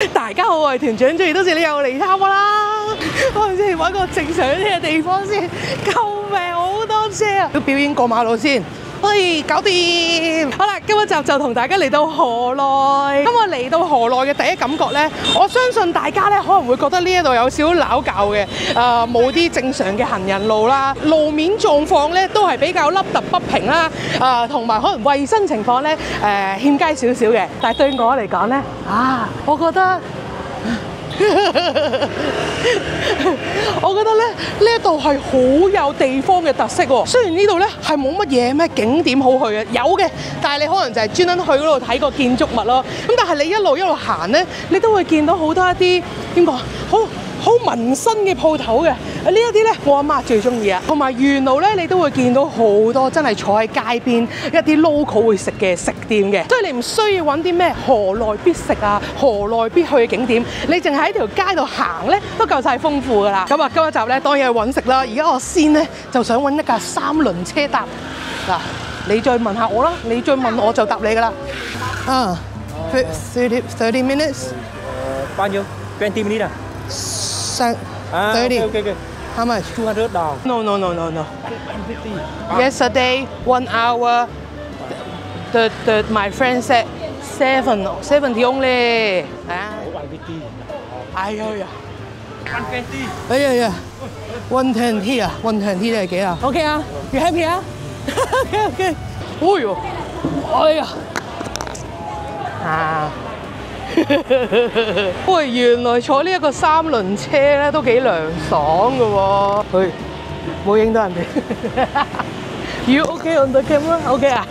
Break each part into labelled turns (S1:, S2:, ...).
S1: 大家好，我係團長，最多謝你又嚟探我啦。我哋先揾個正常啲嘅地方先，救命！好多車啊！要表演過馬路先。喂，搞掂！好啦，今日集就同大家嚟到河內。咁我嚟到河內嘅第一感覺咧，我相信大家咧可能會覺得呢一度有少少拗教嘅，冇啲正常嘅行人路啦，路面狀況咧都係比較凹凸不平啦，同埋可能衞生情況咧欠佳少少嘅。但係對我嚟講咧，我覺得。我覺得咧呢一度係好有地方嘅特色喎。雖然呢度咧係冇乜嘢咩景點好去嘅，有嘅，但係你可能就係專登去嗰度睇個建築物咯。咁但係你一路行咧，你都會見到好多一啲點講好民生嘅鋪頭嘅。呢一啲咧，我阿媽最中意啊。同埋沿路咧，你都會見到好多真係坐喺街邊一啲 local 會食嘅食店嘅，所以你唔需要揾啲咩河內必食啊、河內必去嘅景點，你淨係喺條街度行咧，都夠晒豐富噶啦。咁啊，今一集咧當然係揾食啦。而家我先咧就想揾一架3輪車搭嗱，你再問下我啦，你再問我就答你噶啦。30 minutes。bao
S2: nhiêu? 20 minutes à?
S1: 30.
S2: Okay.
S1: How much?
S2: $200.
S1: No. Yesterday, 1 hour. My friend said 70 only.
S2: 150.
S1: 哎呀
S2: 120.
S1: 120啊，120係幾啊 ？OK 啊，You happy 啊？OK。哎呀，喂，原來坐呢一個3輪車咧都幾涼爽㗎喎。喂，冇影到人哋。You OK on the camera？ OK 啊。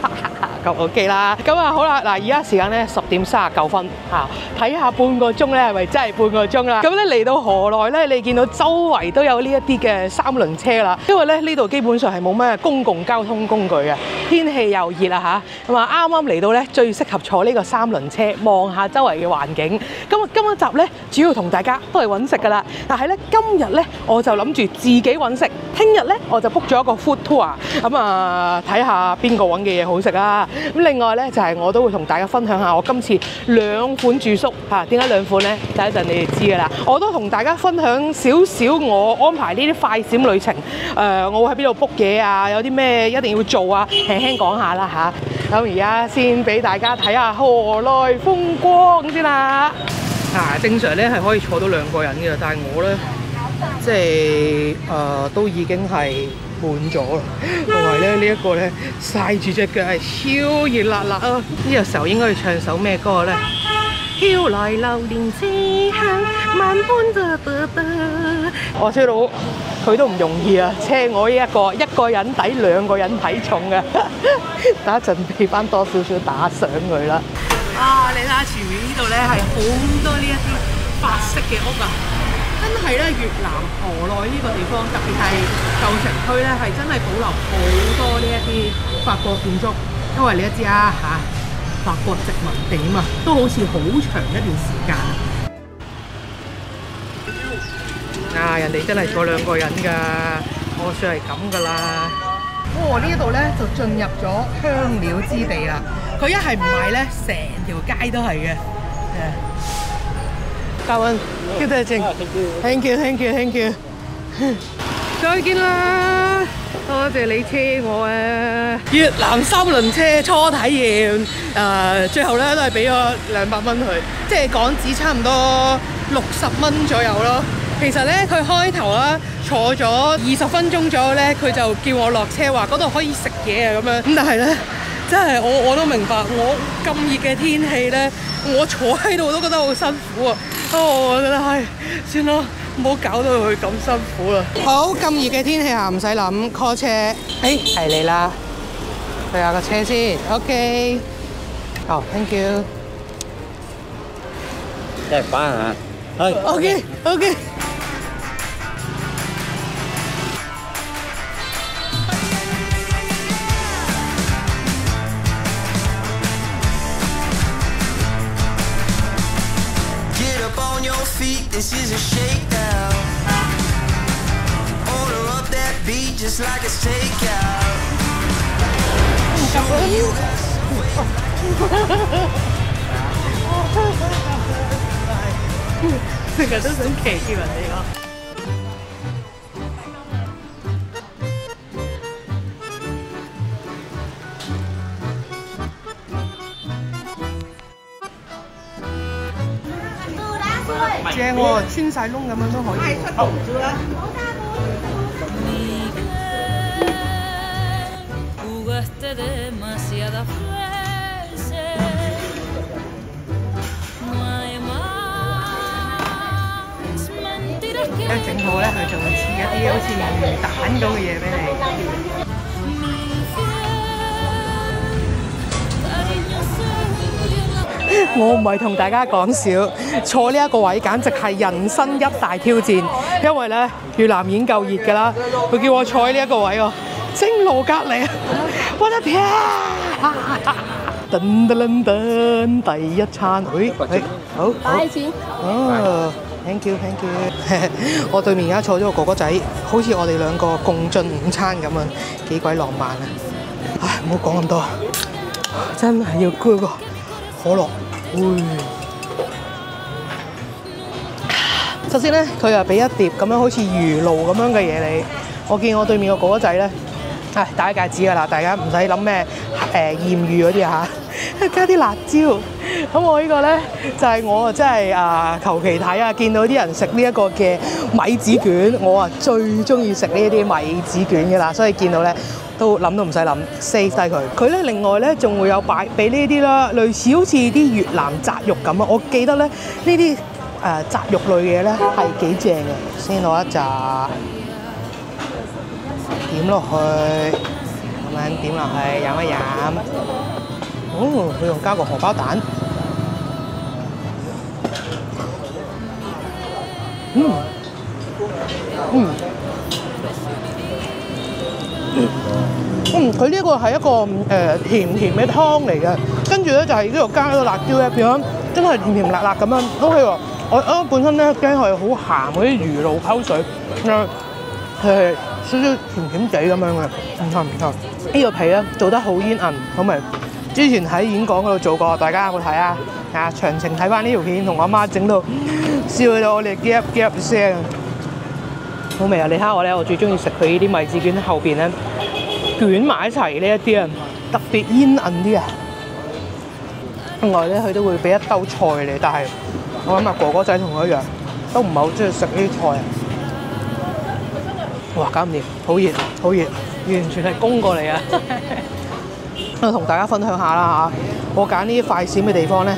S1: 咁 OK 啦，咁啊好啦，嗱而家時間咧10點39分嚇，睇下半個鐘咧係咪真係半個鐘啦？咁咧嚟到河內咧，你見到周圍都有呢一啲嘅3輪車啦，因為咧呢度基本上係冇咩公共交通工具嘅，天氣又熱啊嚇，咁啊啱啱嚟到咧最適合坐呢個3輪車，望下周圍嘅環境。咁啊今一集咧主要同大家都係揾食噶啦，但係咧今日咧我就諗住自己揾食，聽日咧我就 book 咗一個 food tour， 咁啊睇下邊個揾嘅嘢好食啊！咁另外咧就係我都會同大家分享下我今次2款住宿嚇，點解2款咧？等一陣你哋知㗎啦。我都同大家分享少少我安排呢啲快閃旅程，我會喺邊度 book 嘢啊，有啲咩一定要做啊，輕輕講下啦嚇。咁而家先俾大家睇下河內風光先啦。正常咧係可以坐到2個人嘅，但係我咧即係都已經係滿咗啦，同埋咧呢一個咧曬住隻腳係超熱辣辣啊！呢個時候應該要唱首咩歌咧？飄來榴蓮之香，萬般我知道佢都唔容易啊，車我一個人抵2個人體重嘅。等一陣俾翻多少少打賞佢啦。你睇下前面呢度咧係好多呢一啲法式嘅屋啊！真係咧，越南河內呢個地方，特別係舊城區咧，係真係保留好多呢一啲法國建築，因為你都知啊法國殖民地啊嘛，都好似好長一段時間人哋真係坐2個人㗎，我算係咁㗎啦。呢一度咧就進入咗香料之地啦。佢一係唔係咧，成條街都係嘅。嘉文，叫得正 ，thank you， 再見啦，多謝你車我啊！越南3輪車初體驗，最後咧都係俾咗200蚊佢，即係港紙差唔多60蚊左右咯。其實咧，佢開頭啦坐咗20分鐘左右咧，佢就叫我落車話嗰度可以食嘢啊咁樣。咁但係咧，真係我都明白，我咁熱嘅天氣咧，我坐喺度都覺得好辛苦啊！我覺得係算啦，唔好搞到佢咁辛苦啦。好，咁熱嘅天氣下唔使諗 call 車，係你啦，去下個車先 ，OK。好 ，thank you。Đây
S2: quá hả?
S1: OK。This
S3: is a shakedown. Order up that beat just like it's takeout. Show you
S1: 成日都想騎劫人哋咯。正喎，穿晒窿咁樣都可以。整好咧，佢仲會黐一啲好似魚蛋咁嘅嘢俾你。我唔係同大家講笑，坐呢一個位簡直係人生一大挑戰，因為咧越南已經夠熱㗎啦，佢叫我坐喺呢一個位喎，蒸爐隔離，我的天！噔噔噔，第一餐，好，哦。Thank you。我對面而家坐咗個哥哥仔，好似我哋兩個共進午餐咁樣，幾鬼浪漫啊！唉，唔好講咁多，真係要攰個可樂。首先咧，佢又俾一碟咁樣好似魚露咁樣嘅嘢你。我見我對面個哥哥仔咧，唉，戴戒指㗎啦，大家唔使諗咩豔遇嗰啲啊嚇，加啲辣椒。咁我呢個咧就係我真係求其睇啊，見到啲人食呢一個嘅米子卷，我最中意食呢啲米子卷㗎啦，所以見到咧都諗都唔使諗 ，save 低佢。佢咧另外咧仲會有擺俾呢啲啦，類似好似啲越南雜肉咁啊。我記得咧呢啲雜肉類嘢咧係幾正嘅。先攞一紮點落去，咁樣點落去飲一飲。哦，佢仲加個荷包蛋。佢呢個係一個甜嘅湯嚟嘅，跟住咧就係呢度加咗個辣椒咧，變咗真係甜甜辣辣咁樣。都係喎，我本身咧驚佢好鹹嗰啲魚露溝水，係少少甜地咁樣嘅，唔錯。呢個皮咧做得好煙韌，好味。之前喺演講嗰度做過，大家有冇睇啊？詳情睇翻呢條片，同我阿媽整到笑到我哋夾聲。好味啊！你睇我咧，我最中意食佢呢啲米子卷後邊咧捲埋一齊呢一啲啊，特別煙韌啲啊。另外咧，佢都會俾一兜菜你，但係我諗哥哥仔同我一樣，都唔係好中意食呢啲菜啊。哇！搞唔掂，好熱，完全係攻過嚟啊！我同大家分享下啦嚇，我揀呢啲快閃嘅地方咧，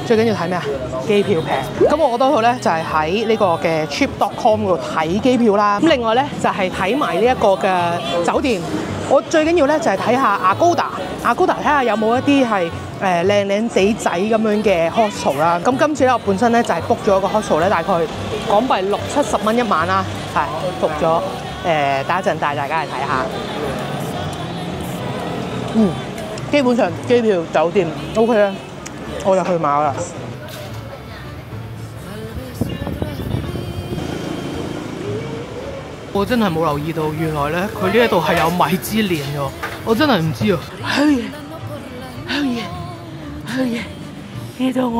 S1: 最緊要睇咩啊？機票平。咁我嗰度咧就係喺呢個嘅 trip.com 嗰度睇機票啦。咁另外咧就係睇埋呢一個嘅酒店。我最緊要咧就係睇下Agoda睇下有冇一啲係靚地仔咁樣嘅 hostel 啦。咁今次咧我本身咧就係 book 咗一個 hostel 咧，大概港幣60-70蚊一晚啦，係 book 咗。等一陣帶大家嚟睇下。基本上機票、酒店 OK 啦，我就去買啦。我真係冇留意到，原來咧佢呢一度係有米芝蓮嘅，我真係唔知啊！好嘢！呢度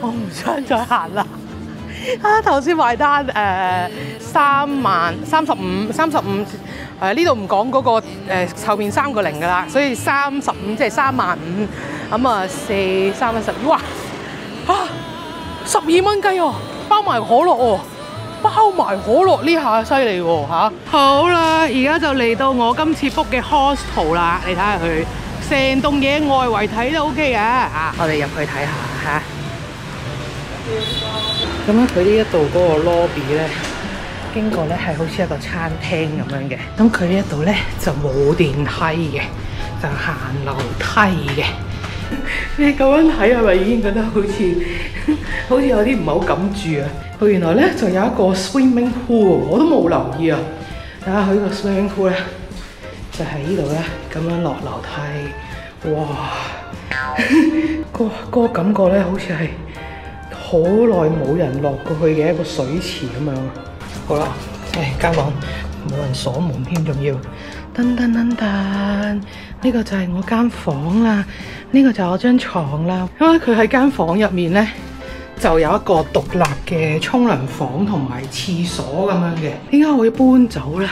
S1: 我唔想再行啦。頭先埋單35,000，呢度唔講嗰個後面3個零㗎啦，所以35即係35,000，咁啊4、3、12，哇12蚊雞喎，包埋可樂喎，呢下犀利喎嚇！好啦，而家就嚟到我今次 book 嘅 hostel 啦，你睇下佢成棟嘢外圍睇都 OK 嘅嚇，我哋入去睇下嚇。咁咧，佢呢一度嗰個 lobby 咧，經過咧係好似一個餐廳咁樣嘅。咁佢呢一度咧就冇電梯嘅，就行樓梯嘅。你咁樣睇係咪已經覺得好似有啲唔係好敢住啊？佢原來咧就有一個 swimming pool， 我都冇留意啊！睇下佢呢個 swimming pool 咧，就係呢度咧咁樣落樓梯，哇！嗰個感覺咧，好似係〜好耐冇人落過去嘅一個水池咁樣。好啦，間房冇人鎖門添，仲要噔，呢個就係我間房啦，呢個就係我張床啦。因為佢喺間房入面咧，就有一個獨立嘅沖涼房同埋廁所咁樣嘅。點解我要搬走呢？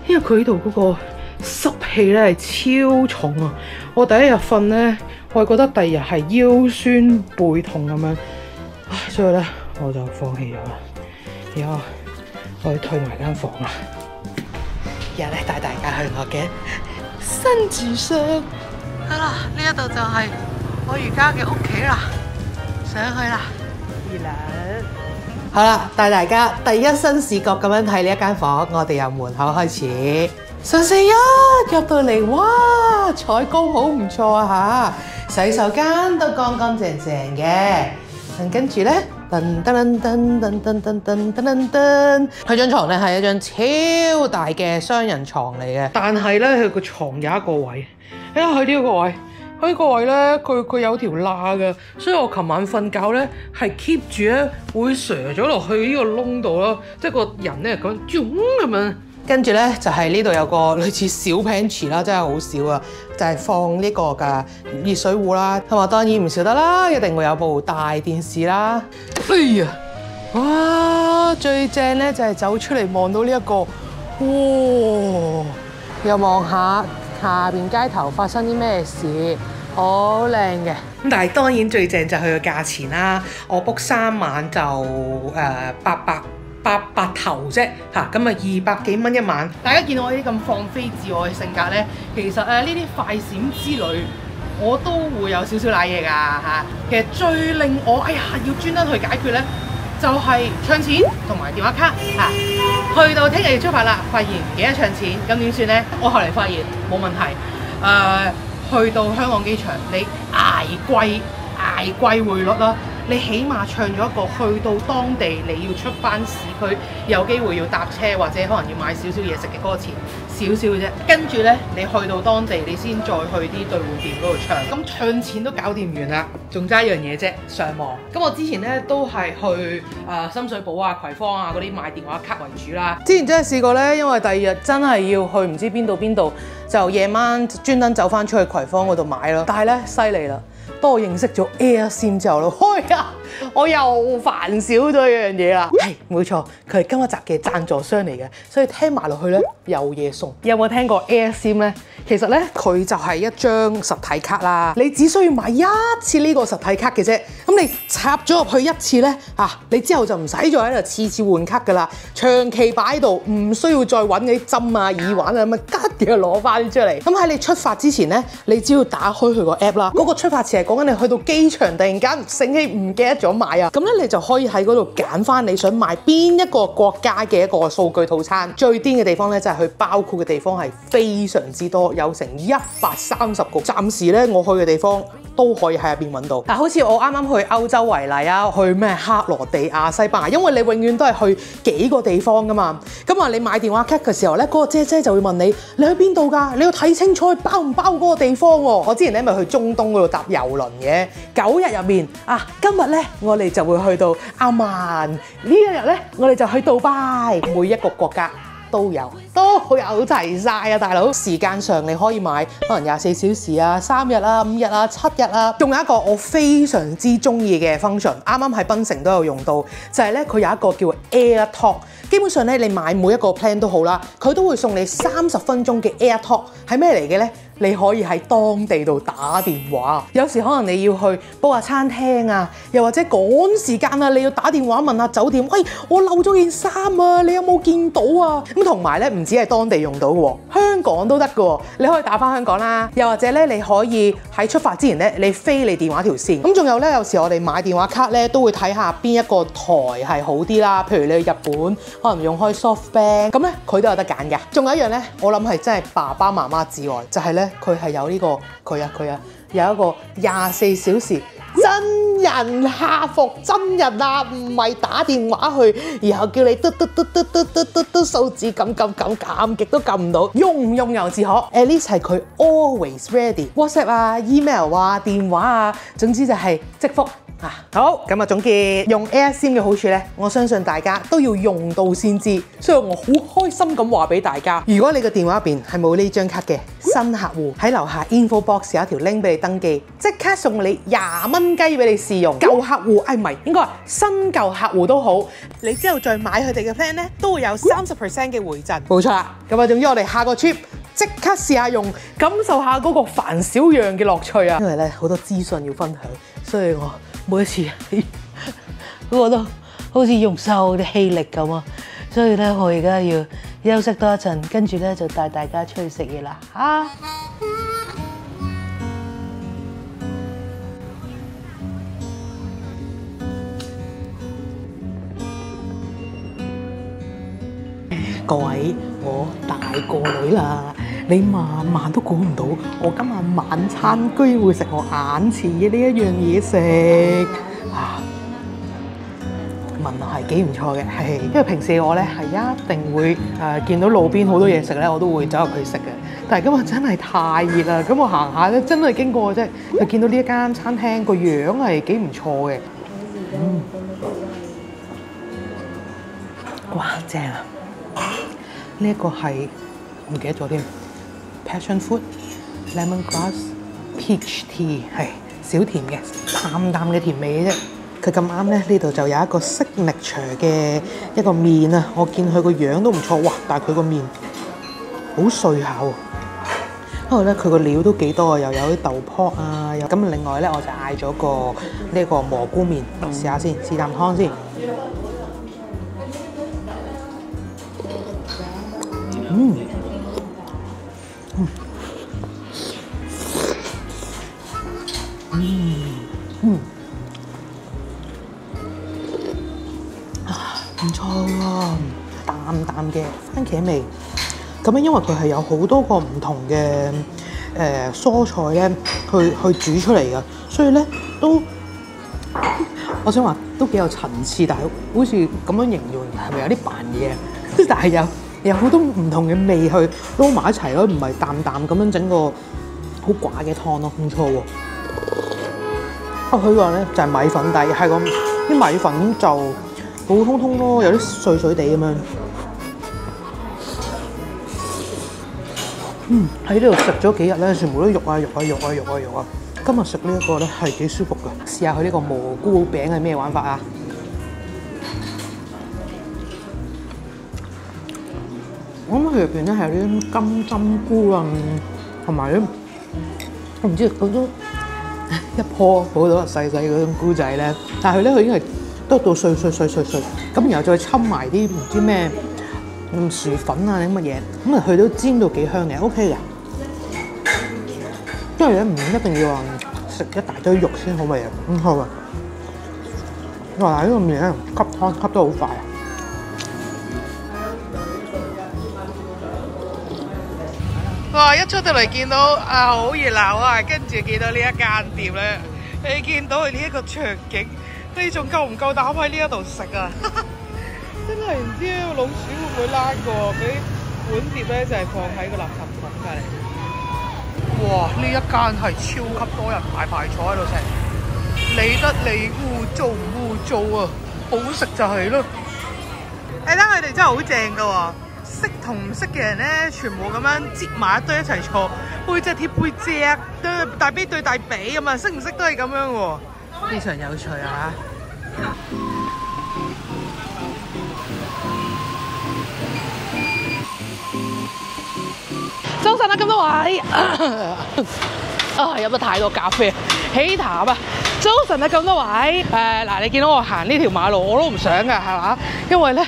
S1: 因為佢呢度嗰個濕氣咧係超重啊！我第一日瞓咧，我係覺得第二日係腰酸背痛咁樣，所以咧我就放棄咗啦。而家我要退埋間房啦。而家咧帶大家去我嘅新住宿。好啦，呢一度就係我而家嘅屋企啦，上去啦。好啦，帶大家第一身視角咁樣睇呢一間房，我哋由門口開始。上四一入到嚟，哇！採光好唔錯啊嚇，洗手間都乾乾淨淨嘅。跟住咧，噔噔噔噔噔噔噔噔噔，佢張床咧係一張超大嘅雙人床嚟嘅，但係咧佢個床有一個位，佢呢個位。佢呢個位咧，佢有條罅嘅，所以我琴晚瞓覺咧係 keep 住咧會瀡咗落去呢個窿度咯，即係個人咧咁咁樣。跟住咧就係呢度有個類似小 pantry 啦，真係好少啊，就係放呢個嘅熱水壺啦，同埋當然唔少得啦，一定會有部大電視啦。哎呀，哇！最正咧就係走出嚟望到呢一個，哇！又望下下邊街頭發生啲咩事，好靚嘅。咁但係當然最正就係佢嘅價錢啦，我 book 3晚就800頭啫嚇，咁啊200幾蚊一晚。大家見到我啲咁放飛自我嘅性格咧，其實呢啲快閃之旅我都會有少少賴嘢㗎嚇。其實最令我要專登去解決咧，就係唱錢同埋電話卡嚇。去到聽日要出發啦，發現唔記得唱錢，咁點算咧？我後嚟發現冇問題。去到香港機場，你捱貴匯率啦。你起碼唱咗一個去到當地你要出翻市區，有機會要搭車或者可能要買少少嘢食嘅嗰個錢少少嘅啫。跟住咧，你去到當地你先再去啲兌換店嗰度唱。咁唱錢都搞掂完啦，仲差一樣嘢啫，上網。咁我之前咧都係去深水埗啊、葵芳啊嗰啲買電話卡為主啦。之前真係試過咧，因為第二日真係要去唔知邊度，就夜晚專登走翻出去葵芳嗰度買咯。但係咧犀利啦！當我認識咗 AirSIM 之後咯，我又煩少咗一樣嘢啦。係冇錯，佢係今一集嘅贊助商嚟嘅，所以聽埋落去咧有嘢送。有冇聽過 AirSIM 咧？其實咧佢就係一張實體卡啦，你只需要買一次呢個實體卡嘅啫。咁你插咗入去一次咧，你之後就唔使再喺度次換卡噶啦，長期擺喺度，唔需要再揾嗰啲針啊、耳環啊咁啊，吉嘅攞翻出嚟。咁喺你出發之前咧，你只要打開佢個 app 啦，嗰個出發前係講緊你去到機場突然間醒起唔記得咗買啊，咁咧你就可以喺嗰度揀翻你想買邊一個國家嘅一個數據套餐。最癲嘅地方咧就係佢包括嘅地方係非常之多，有成130個。暫時咧我去嘅地方都可以喺入邊揾到。嗱，好似我啱啱去歐洲為例啊，去咩克羅地亞、西班牙，因為你永遠都係去幾個地方噶嘛。咁啊，你買電話卡嘅時候咧，嗰個姐姐就會問你去邊度㗎？你要睇清楚包唔包嗰個地方喎。我之前咧咪去中東嗰度搭郵輪嘅，9日入面今日咧我哋就會去到阿曼，呢一日咧我哋就去杜拜，每一個國家都有齊晒啊！大佬，時間上你可以買可能24小時啊、3日啊、5日啊、7日啊。仲有一個我非常之中意嘅 function， 啱啱喺檳城都有用到，就係咧佢有一個叫 AirTalk。基本上咧，你買每一個 plan 都好啦，佢都會送你30分鐘嘅 AirTalk。係咩嚟嘅咧？你可以喺當地度打電話，有時可能你要去煲下餐廳啊，又或者趕時間啊，你要打電話問下酒店，喂，我漏咗件衫啊，你有冇見到啊？咁同埋咧，唔止係當地用到嘅喎，香港都得嘅喎，你可以打返香港啦，又或者咧，你可以喺出發之前咧，你飛你電話條線。咁仲有咧，有時我哋買電話卡咧，都會睇下邊一個台係好啲啦。譬如你去日本，可能用開 SoftBank，咁咧佢都有得揀嘅。仲有一樣咧，我諗係真係爸爸媽媽至愛，就係咧。佢係有呢個佢有一個24小時真人客服，真人啊，唔係打電話去，然後叫你嘟數字撳極都撳唔到，用唔用由自可。At least 係佢 always ready，WhatsApp 啊、email 啊、電話啊，總之就係積福。好，咁啊總結用 AirSIM 嘅好處咧，我相信大家都要用到先知，所以我好開心咁話俾大家，如果你個電話入邊係冇呢張卡嘅新客戶，喺樓下 info box 有一條 link 俾你登記，即刻送你20蚊新雞俾你試用，舊客戶唔係應該話新舊客戶都好，你之後再買佢哋嘅 plan 咧，都會有30% 嘅回贈。冇錯啦，咁啊，總之我哋下個 trip 即刻試下用，感受下嗰個煩少樣嘅樂趣啊！因為咧好多資訊要分享，所以我每一次我都好似用晒我啲氣力咁啊！所以咧，我而家要休息多一陣，跟住咧就帶大家出去食嘢啦嚇！各位，我大個女啦，你萬都估唔到，我今晚晚餐居然會食我眼前嘅呢一樣嘢食啊！聞係幾唔錯嘅，係因為平時我咧係一定會見到路邊好多嘢食咧，我都會走入去食嘅。但係今日真係太熱啦，咁我行下咧真係經過啫，就見到呢一間餐廳個樣係幾唔錯嘅。哇，正啊！呢一個係唔記得咗添 ，passion fruit lemongrass peach tea 係小甜嘅，淡嘅甜味嘅啫。佢咁啱咧，呢度就有一個signature嘅一個麵啊！我見佢個樣都唔錯，哇！但係佢個麵好碎下喎。不過咧，佢個料都幾多啊，又有啲豆泡啊，咁另外咧，我就嗌咗個呢個蘑菇麵，試下先，試啖湯先。唔錯喎，淡嘅番茄味。咁樣因為佢係有好多個唔同嘅蔬菜咧，去煮出嚟嘅，所以咧都我想話都幾有層次，但係好似咁樣形容係咪有啲扮嘢？但係有好多唔同嘅味去撈埋一齊咯，唔係淡咁樣整個好寡嘅湯咯，唔錯喎。佢話咧就係米粉，但係個啲米粉就普通咯，有啲碎地咁樣。喺呢度食咗幾日咧，全部都肉啊！今日食呢一個咧係幾舒服㗎。試下佢呢個蘑菇餅係咩玩法啊？我諗佢入邊咧係有啲金針菇啊，同埋咧我唔知嗰種一樖好多細嗰種菇仔咧，但係佢已經係剁到碎，咁然後再摻埋啲唔知咩薯粉啊定乜嘢，咁啊佢都煎到幾香嘅 ，OK 嘅。因為咧唔一定要話食一大堆肉先好味啊，唔好啊。哇！呢個麵咧吸湯吸得好快啊！哇！一出到嚟見到好熱鬧啊，跟住見到呢一間店咧，你見到佢呢一個場景，你仲夠唔夠膽喺呢一度食啊？真係唔知老鼠會唔會躝過？嗰啲碗碟咧就係放喺個垃圾桶隔離。哇！呢一間係超級多人排坐喺度食，理得你污糟唔污糟啊！好食就係咯。你睇佢哋真係好正噶喎，識同唔識嘅人咧，全部咁樣擠埋一堆一齊坐，背脊貼背脊，大髀對大髀咁啊！識唔識都係咁樣喎，非常有趣啊！早晨啊，咁多位飲咗太多咖啡，起痰啊！早晨啊，咁多位嗱，你見到我行呢條馬路我都唔想㗎，係嘛？因為咧，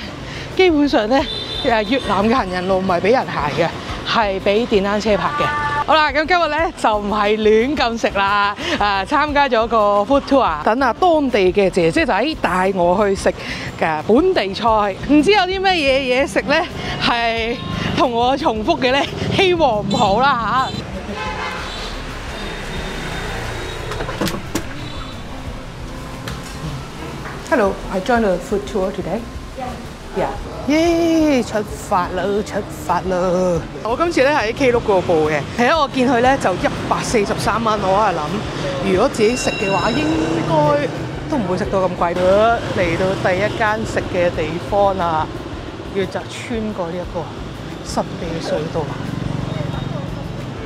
S1: 基本上咧越南嘅行人路唔係俾人行嘅，係俾電單車泊嘅。好啦，咁今日咧就唔係亂咁食啦，參加咗個 food tour， 等當地嘅姐姐仔帶我去食嘅本地菜，唔知有啲咩嘢食咧係同我重複嘅咧，希望唔好啦嚇。Hello, I joined a food tour today. Yeah. 耶！出發啦！我今次咧喺 Klook 嗰度報嘅，係啊，我見佢咧就143蚊，我係諗如果自己食嘅話，應該都唔會食到咁貴。嚟到第一間食嘅地方啦，要就穿過呢一個神秘嘅隧道。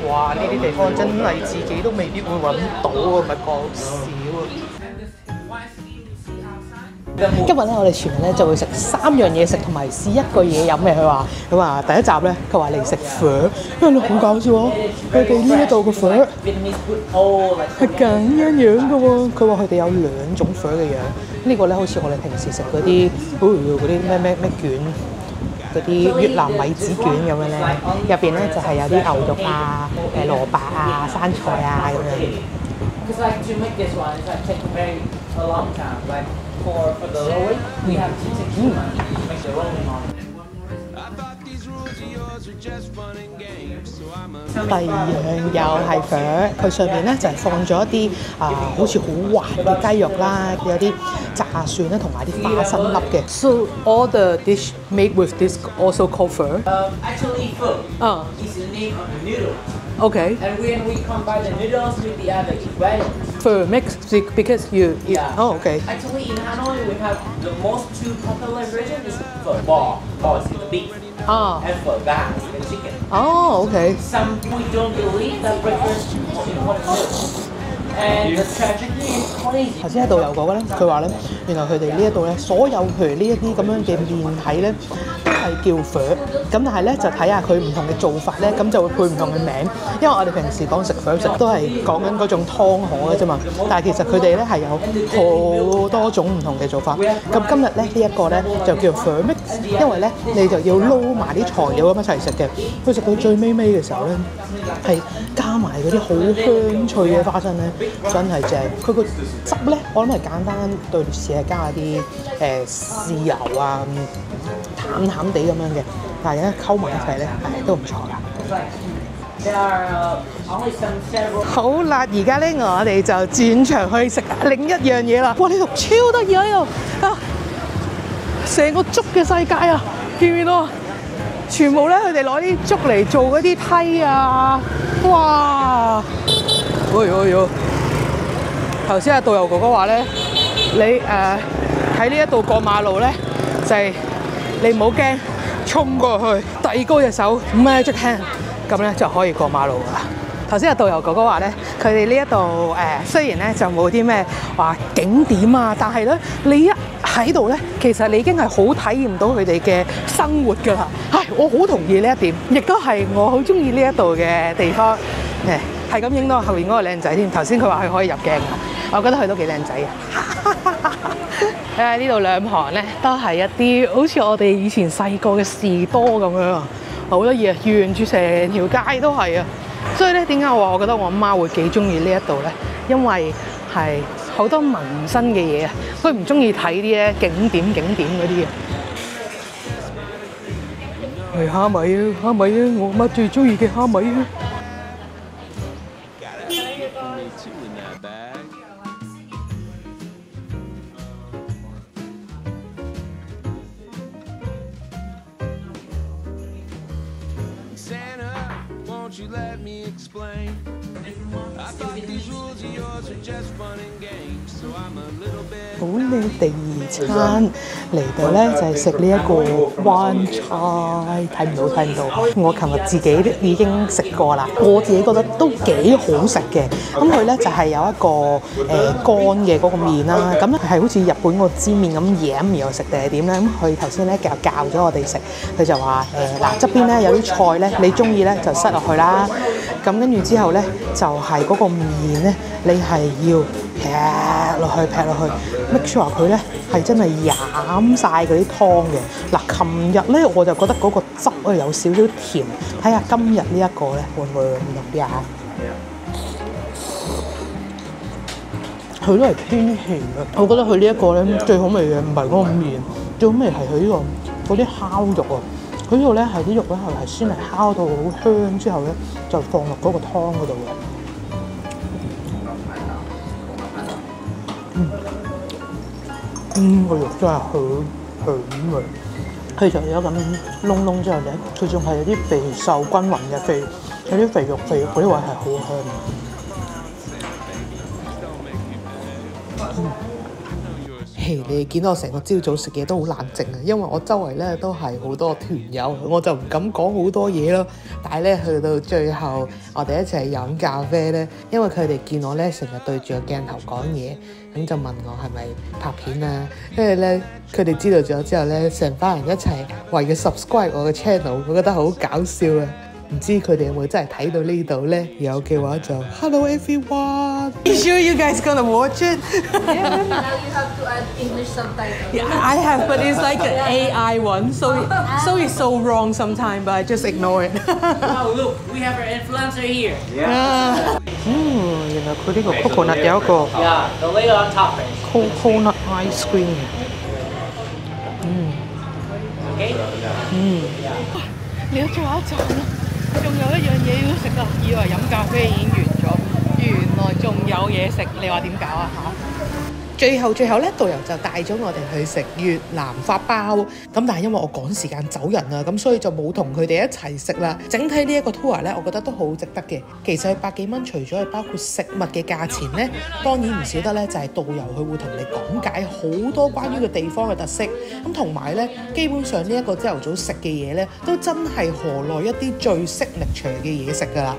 S1: 哇！呢啲地方真係自己都未必會揾到啊，唔係講笑啊！今日咧，我哋全日咧就會食3樣嘢食，同埋試1個嘢飲嘅。佢話第一集咧，佢話嚟食粉，因為好搞笑喎！佢哋呢一度嘅粉係咁樣嘅喎。佢話佢哋有2種粉嘅樣，呢個咧好似我哋平時食嗰啲，嗰啲咩卷，嗰啲越南米紙卷咁樣咧，入邊咧就係有啲牛肉啊、蘿蔔啊、生菜啊咁樣。For the rolling, we have to take too much to make the rolling on. 第2樣又係粉，佢上面咧就係放咗一啲好似好滑嘅雞肉啦，有啲炸蒜啦，同埋啲花生粒嘅。So all the dish made with this also called pho.
S4: Actually, pho is the name of the noodle.
S1: Okay.
S4: And when we combine the noodles with the other ingredients.
S1: Pho mix because you.
S4: Yeah.
S1: Oh, okay.
S4: Actually, in Hanoi, we have the most 2 popular ingredient is pho bò. Bò is the beef. And pho ba is the chicken.
S1: Oh, okay.
S4: Some we don't believe that breakfast is important. And the tragedy is crazy.
S1: 頭先喺導遊講咧，佢話咧，原來佢哋呢一度咧，所有譬如呢一啲咁樣嘅麵體咧，都係叫粉。咁但係咧就睇下佢唔同嘅做法咧，咁就會配唔同嘅名。因為我哋平時講食粉食都係講緊嗰種湯河嘅啫嘛，但係其實佢哋咧係有好多種唔同嘅做法。咁今日咧呢一個咧就叫粉 mix， 因為咧你就要撈埋啲材料咁一齊食嘅。佢食到最尾嘅時候咧，係加埋嗰啲好香脆嘅花生咧。真係正，佢個汁咧，我諗係簡單對士係加啲豉油啊，淡淡地咁樣嘅，但係咧溝埋一齊咧，都唔錯噶。好啦，而家咧我哋就轉場去食另一樣嘢啦。哇！呢度超得意啊！呢度啊，成個粥嘅世界啊，見唔見到啊？全部咧佢哋攞啲粥嚟做嗰啲梯啊！哇！頭先導遊哥哥話咧，你喺呢一度過馬路咧，就係、你唔好驚，衝過去，遞高隻手 magic hand， 咁咧就可以過馬路噶啦。頭先導遊哥哥話咧，佢哋呢一度雖然咧就冇啲咩話景點啊，但係咧你一喺度咧，其實你已經係好體驗到佢哋嘅生活㗎啦。係，我好同意呢一點，亦都係我好中意呢一度嘅地方。係咁影到後面嗰個靚仔添。頭先佢話佢可以入鏡啊，我覺得佢都幾靚仔啊！呢度兩旁咧都係一啲好似我哋以前細個嘅士多咁樣啊，好得意啊！沿住成條街都係啊，所以咧點解我覺得我阿媽會幾中意呢一度咧？因為係好多民生嘅嘢啊，佢唔中意睇啲咧景點嗰啲啊。係蝦米啊，蝦米啊，我媽最中意嘅蝦米啊！好靚第二餐嚟到咧，就係食呢一個灣菜，睇唔到。我琴日自己已經食過啦，我自己覺得都幾好食嘅。咁佢咧就係有一個乾嘅嗰個麵啦，咁咧係好似日本個煎麵咁醃然後食定係點咧？咁佢頭先咧教咗我哋食，佢就話嗱側邊咧有啲菜咧，你中意咧就塞落去啦。咁跟住之後咧就係嗰個麵咧，你係要劈落去 make sure 佢咧係真係飲晒嗰啲湯嘅。嗱，琴日咧我就覺得嗰個汁有少少甜，睇下今日呢一個咧會唔會唔同啲啊？佢都係偏甜嘅，我覺得佢呢一個咧最好味嘅唔係嗰個麵，最好味係佢呢個嗰啲烤肉啊！佢呢度咧係啲肉咧係先係烤到好香之後咧，就放落嗰個湯嗰度嘅。個肉真係好香味，佢除咗咁窿窿之後咧，佢仲係有啲肥瘦均勻嘅肥，有啲肥肉嗰啲位係好香。你哋見到我成個朝早食嘢都好冷靜啊，因為我周圍咧都係好多團友，我就唔敢講好多嘢咯。但係咧去到最後，我哋一齊飲咖啡咧，因為佢哋見我咧成日對住個鏡頭講嘢，咁就問我係咪拍片啊？跟住咧佢哋知道咗之後咧，成班人一齊為佢 subscribe 我嘅 channel， 我覺得好搞笑啊！唔知佢哋有冇真係睇到呢度咧？有嘅話就 Hello everyone. You sure you guys gonna watch it?
S5: Now you have to add English subtitles.
S1: Yeah, I have, but it's like an AI one, so it's so wrong sometimes, but I just ignore it.
S4: Oh, look, we have our influencer here.
S1: 原來佢呢個 coconut 有一個
S4: Yeah, the layer on top first.
S1: coconut ice cream 嘅。
S4: Okay?
S1: 你都最後一站啦，仲有一樣嘢要食啊！以為飲咖啡已經完咗，原來仲有嘢食，你話點搞啊嚇？最後咧，導遊就帶咗我哋去食越南法包，咁但係因為我趕時間走人啊，咁所以就冇同佢哋一齊食啦。整體呢一個 tour 咧，我覺得都好值得嘅。其實100幾蚊，除咗係包括食物嘅價錢咧，當然唔少得咧，就係導遊佢會同你講解好多關於個地方嘅特色，咁同埋咧，基本上呢一個朝頭早食嘅嘢咧，都真係河內一啲最signature嘅嘢食㗎啦。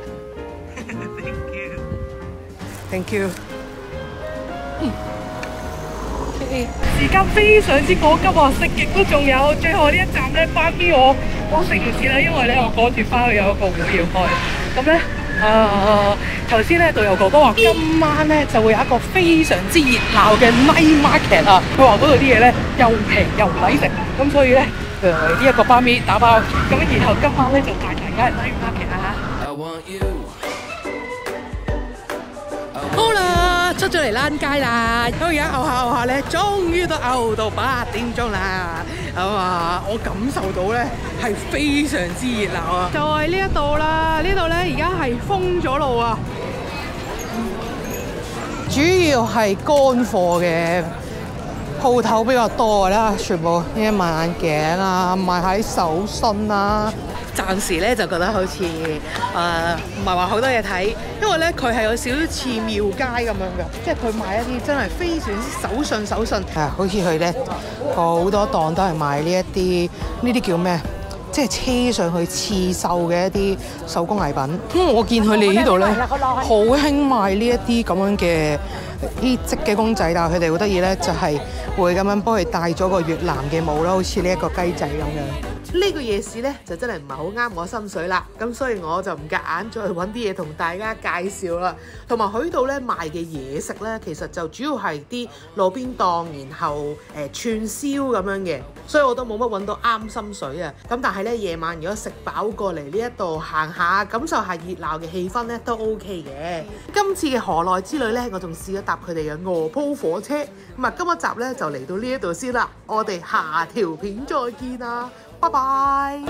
S1: Thank you。時間非常之趕急啊！食極都仲有，最後呢一站咧，班邊我食唔切啦，因為咧我趕住翻去有一個會要開。咁咧頭先咧導遊哥哥話今晚咧就會有一個非常之熱鬧嘅 night market 啊！佢話嗰度啲嘢咧又平又抵食，咁所以咧呢一個班邊打包，咁然後今晚咧就帶大家去 night market 啊！
S3: I want you.
S1: 好啦，出咗嚟躝街啦，咁而家嘔下咧，終於都嘔到8點鐘啦。咁我感受到咧係非常之熱鬧啊！就係呢一度啦，呢度咧而家係封咗路啊，主要係乾貨嘅鋪頭比較多啦，全部呢啲賣眼鏡啊，賣喺手信啊。暫時咧就覺得好似唔係話好多嘢睇，因為咧佢係有少少似廟街咁樣嘅，即係佢賣一啲真係非常之手信。好似佢咧好多檔都係賣呢啲叫咩？即係車上去刺繡嘅一啲手工藝品。我見佢哋呢度咧好興賣呢一啲咁樣嘅啲織嘅公仔，但係佢哋好得意咧，就係會咁樣幫佢戴咗個越南嘅帽啦，好似呢一個雞仔咁樣。呢個夜市咧就真係唔係好啱我心水啦，咁所以我就唔夾硬再揾啲嘢同大家介紹啦。同埋佢度咧賣嘅嘢食咧，其實就主要係啲路邊檔，然後串燒咁樣嘅，所以我都冇乜揾到啱心水啊。咁但係咧夜晚如果食飽過嚟呢一度行下，感受下熱鬧嘅氣氛咧都 OK 嘅。今次嘅河內之旅咧，我仲試咗搭佢哋嘅鵝鋪火車。咁啊，今一集咧就嚟到呢一度先啦，我哋下條片再見啦，拜拜！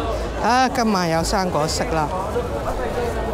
S1: 今晚有生果食啦〜